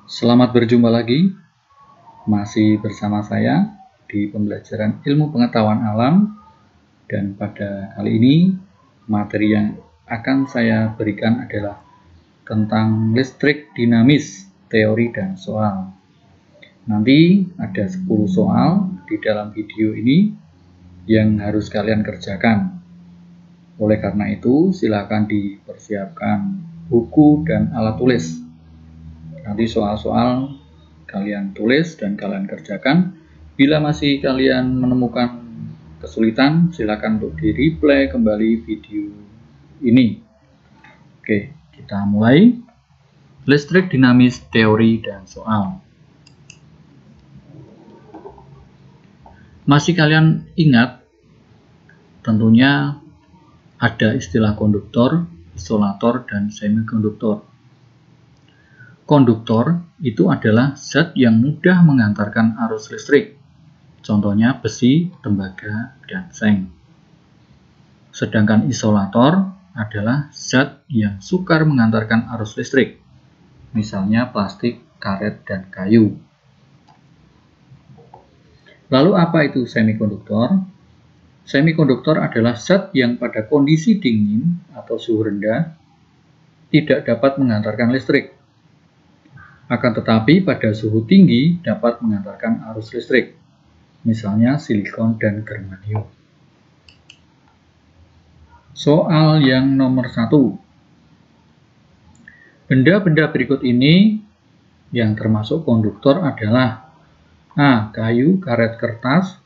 Selamat berjumpa lagi, masih bersama saya di pembelajaran ilmu pengetahuan alam, dan pada kali ini materi yang akan saya berikan adalah tentang listrik dinamis, teori dan soal. Nanti ada 10 soal di dalam video ini yang harus kalian kerjakan. Oleh karena itu, silakan dipersiapkan buku dan alat tulis. Nanti soal-soal kalian tulis dan kalian kerjakan. Bila masih kalian menemukan kesulitan, silakan untuk di-replay kembali video ini. Oke, kita mulai. Listrik dinamis, teori dan soal. Masih kalian ingat? Tentunya ada istilah konduktor, isolator, dan semikonduktor. Konduktor itu adalah zat yang mudah mengantarkan arus listrik, contohnya besi, tembaga, dan seng. Sedangkan isolator adalah zat yang sukar mengantarkan arus listrik, misalnya plastik, karet, dan kayu. Lalu apa itu semikonduktor? Semikonduktor adalah zat yang pada kondisi dingin atau suhu rendah tidak dapat mengantarkan listrik. Akan tetapi pada suhu tinggi dapat mengantarkan arus listrik, misalnya silikon dan germanium. Soal yang nomor 1. Benda-benda berikut ini yang termasuk konduktor adalah A. Kayu, karet, kertas,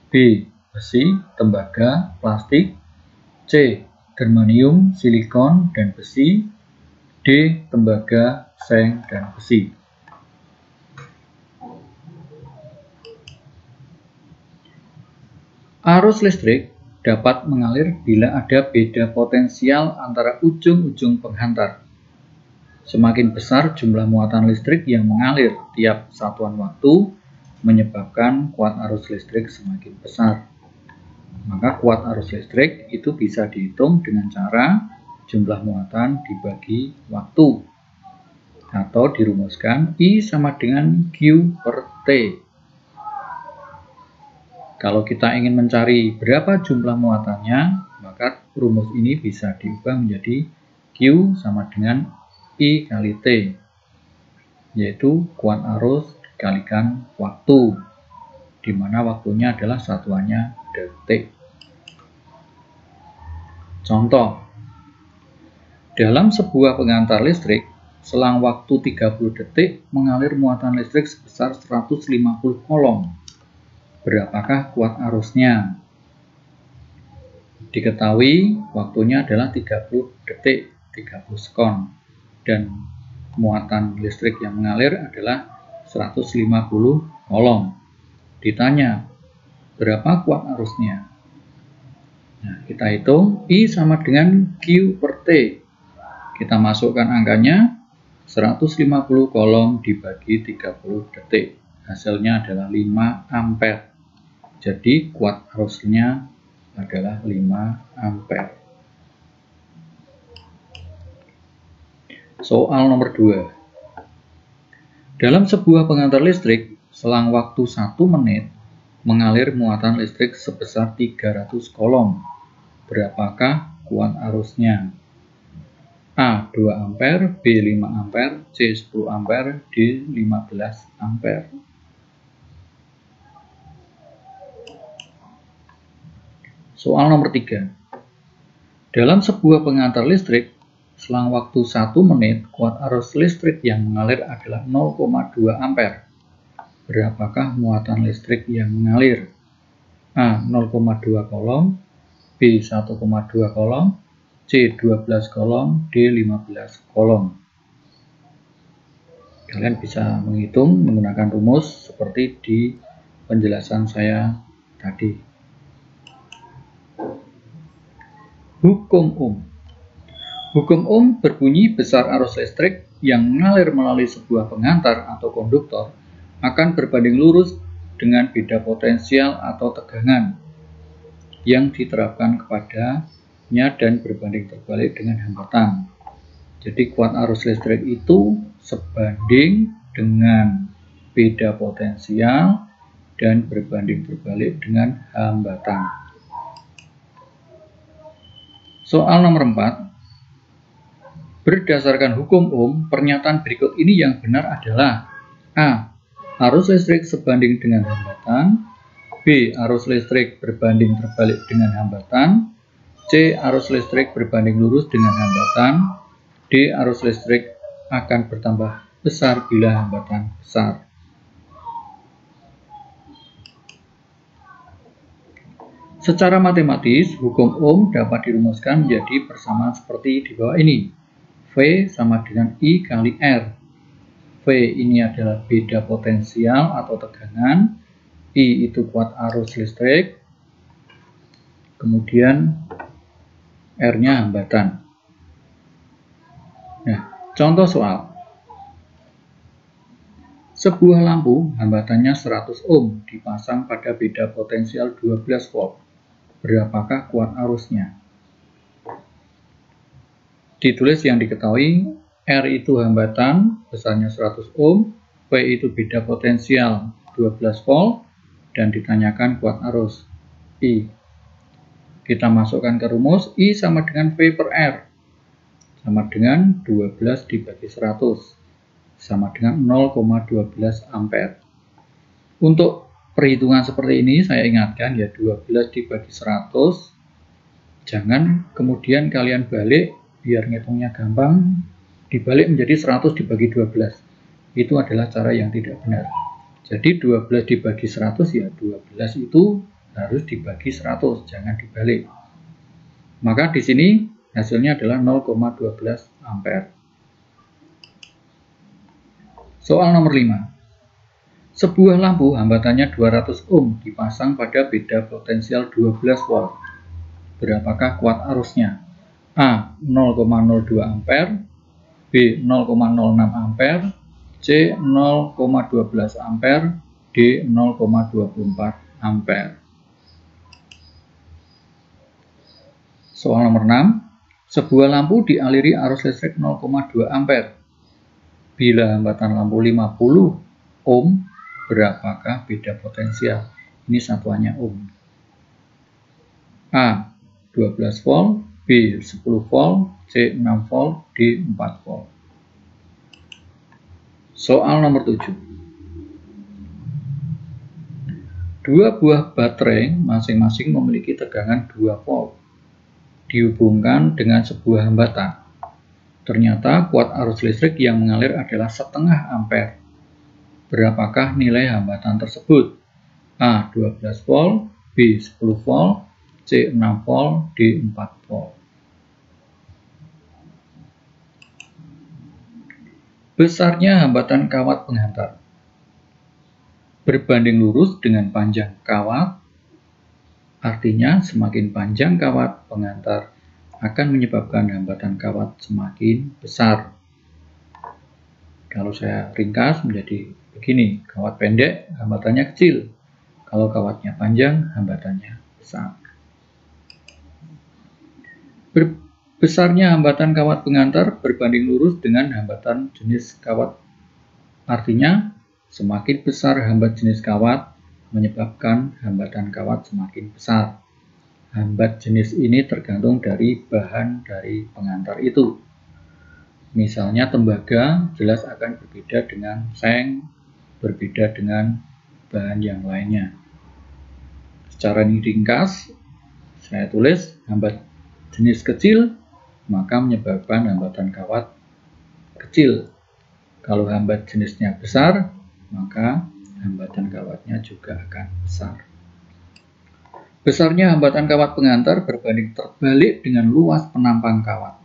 B. Besi, tembaga, plastik, C. Germanium, silikon, dan besi, D. Tembaga, seng, dan besi. Arus listrik dapat mengalir bila ada beda potensial antara ujung-ujung penghantar. Semakin besar jumlah muatan listrik yang mengalir tiap satuan waktu, menyebabkan kuat arus listrik semakin besar. Maka kuat arus listrik itu bisa dihitung dengan cara jumlah muatan dibagi waktu, atau dirumuskan I sama dengan Q per T. Kalau kita ingin mencari berapa jumlah muatannya, maka rumus ini bisa diubah menjadi Q sama dengan I kali T, yaitu kuat arus dikalikan waktu, di mana waktunya adalah satuannya detik. Contoh, dalam sebuah pengantar listrik, selang waktu 30 detik mengalir muatan listrik sebesar 150 kolom. Berapakah kuat arusnya? Diketahui waktunya adalah 30 detik, 30 sekon. Dan muatan listrik yang mengalir adalah 150 kolom. Ditanya, berapa kuat arusnya? Nah, kita hitung I sama dengan Q per T. Kita masukkan angkanya 150 kolom dibagi 30 detik. Hasilnya adalah 5 ampere. Jadi kuat arusnya adalah 5 ampere. Soal nomor 2. Dalam sebuah pengantar listrik, selang waktu 1 menit mengalir muatan listrik sebesar 300 kolom. Berapakah kuat arusnya? A 2 ampere, B 5 ampere, C 10 ampere, D 15 ampere. Soal nomor 3. Dalam sebuah pengantar listrik, selang waktu 1 menit, kuat arus listrik yang mengalir adalah 0,2 ampere. Berapakah muatan listrik yang mengalir? A 0,2 kolom, B 1,2 kolom, C 12 kolom, D 15 kolom. Kalian bisa menghitung menggunakan rumus seperti di penjelasan saya tadi. Hukum Ohm. Hukum Ohm berbunyi besar arus listrik yang mengalir melalui sebuah pengantar atau konduktor akan berbanding lurus dengan beda potensial atau tegangan yang diterapkan kepadanya dan berbanding terbalik dengan hambatan. Jadi kuat arus listrik itu sebanding dengan beda potensial dan berbanding terbalik dengan hambatan. Soal nomor 4. Berdasarkan hukum Ohm, pernyataan berikut ini yang benar adalah: A. Arus listrik sebanding dengan hambatan. B. Arus listrik berbanding terbalik dengan hambatan. C. Arus listrik berbanding lurus dengan hambatan. D. Arus listrik akan bertambah besar bila hambatan besar. Secara matematis, hukum Ohm dapat dirumuskan menjadi persamaan seperti di bawah ini. V sama dengan I kali R. V ini adalah beda potensial atau tegangan. I itu kuat arus listrik. Kemudian R-nya hambatan. Nah, contoh soal. Sebuah lampu hambatannya 100 ohm dipasang pada beda potensial 12 volt. Berapakah kuat arusnya? Ditulis yang diketahui, R itu hambatan, besarnya 100 ohm, V itu beda potensial 12 volt, dan ditanyakan kuat arus, I. Kita masukkan ke rumus, I sama dengan V per R, sama dengan 12 dibagi 100, sama dengan 0,12 ampere. Untuk perhitungan seperti ini saya ingatkan ya, 12 dibagi 100, jangan kemudian kalian balik biar ngitungnya gampang, dibalik menjadi 100 dibagi 12. Itu adalah cara yang tidak benar. Jadi 12 dibagi 100 ya 12 itu harus dibagi 100, jangan dibalik. Maka di sini hasilnya adalah 0,12 ampere. Soal nomor 5. Sebuah lampu hambatannya 200 ohm dipasang pada beda potensial 12 volt. Berapakah kuat arusnya? A. 0,02 ampere, B. 0,06 ampere, C. 0,12 ampere, D. 0,24 ampere. Soal nomor 6. Sebuah lampu dialiri arus listrik 0,2 ampere. Bila hambatan lampu 50 ohm, berapakah beda potensial? Ini satuannya ohm. A. 12 volt, B. 10 volt, C. 6 volt, D. 4 volt. Soal nomor 7. Dua buah baterai masing-masing memiliki tegangan 2 volt. Dihubungkan dengan sebuah hambatan. Ternyata kuat arus listrik yang mengalir adalah 0,5 ampere. Berapakah nilai hambatan tersebut? A. 12 volt, B. 10 volt, C. 6 volt, D. 4 volt. Besarnya hambatan kawat penghantar berbanding lurus dengan panjang kawat. Artinya semakin panjang kawat penghantar akan menyebabkan hambatan kawat semakin besar. Kalau saya ringkas menjadi begini, kawat pendek hambatannya kecil, kalau kawatnya panjang hambatannya besar. Besarnya hambatan kawat penghantar berbanding lurus dengan hambatan jenis kawat. Artinya semakin besar hambat jenis kawat menyebabkan hambatan kawat semakin besar. Hambat jenis ini tergantung dari bahan dari penghantar itu. Misalnya tembaga jelas akan berbeda dengan seng, berbeda dengan bahan yang lainnya. Secara ringkas, saya tulis hambat jenis kecil, maka menyebabkan hambatan kawat kecil. Kalau hambat jenisnya besar, maka hambatan kawatnya juga akan besar. Besarnya hambatan kawat penghantar berbanding terbalik dengan luas penampang kawat.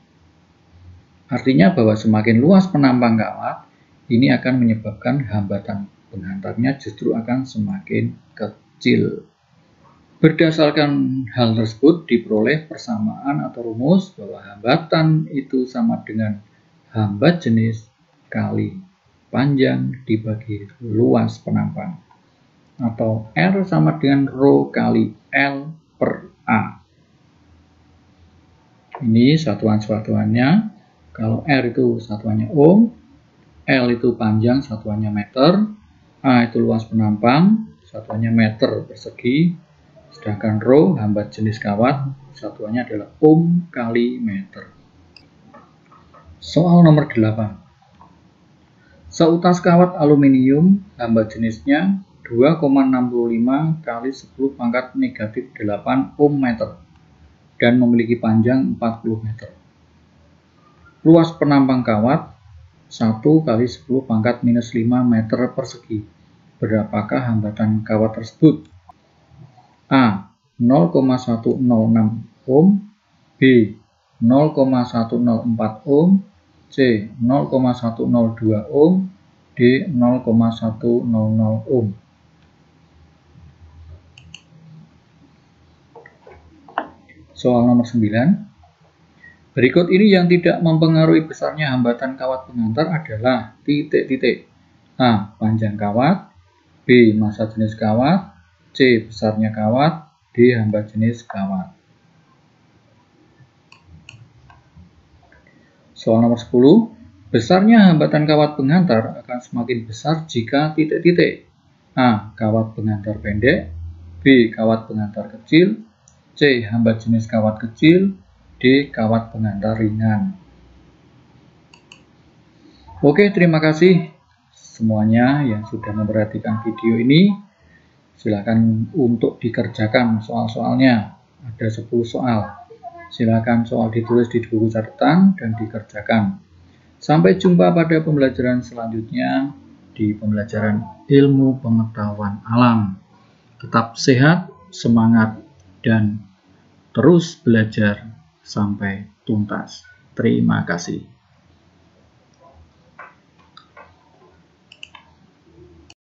Artinya bahwa semakin luas penampang kawat, ini akan menyebabkan hambatan penghantarnya justru akan semakin kecil. Berdasarkan hal tersebut diperoleh persamaan atau rumus bahwa hambatan itu sama dengan hambat jenis kali panjang dibagi luas penampang, atau R sama dengan Rho kali L per A. Ini satuan-satuannya. Kalau R itu satuannya ohm, L itu panjang, satuannya meter. A itu luas penampang, satuannya meter persegi. Sedangkan rho hambat jenis kawat, satuannya adalah ohm kali meter. Soal nomor 8. Seutas kawat aluminium, hambat jenisnya 2,65 kali 10 pangkat negatif 8 ohm meter dan memiliki panjang 40 meter. Luas penampang kawat 1 kali 10 pangkat minus 5 meter persegi. Berapakah hambatan kawat tersebut? A. 0,106 ohm, B. 0,104 ohm, C. 0,102 ohm, D. 0,100 ohm. Soal nomor 9. Berikut ini yang tidak mempengaruhi besarnya hambatan kawat pengantar adalah titik-titik. A. Panjang kawat, B. Massa jenis kawat, C. Besarnya kawat, D. Hambat jenis kawat. Soal nomor 10. Besarnya hambatan kawat pengantar akan semakin besar jika titik-titik. A. Kawat pengantar pendek, B. Kawat pengantar kecil, C. Hambat jenis kawat kecil, D. Kawat pengantar ringan. Oke, terima kasih semuanya yang sudah memperhatikan video ini. Silakan untuk dikerjakan soal-soalnya. Ada 10 soal. Silakan soal ditulis di buku catatan dan dikerjakan. Sampai jumpa pada pembelajaran selanjutnya di pembelajaran ilmu pengetahuan alam. Tetap sehat, semangat, dan terus belajar sampai tuntas. Terima kasih.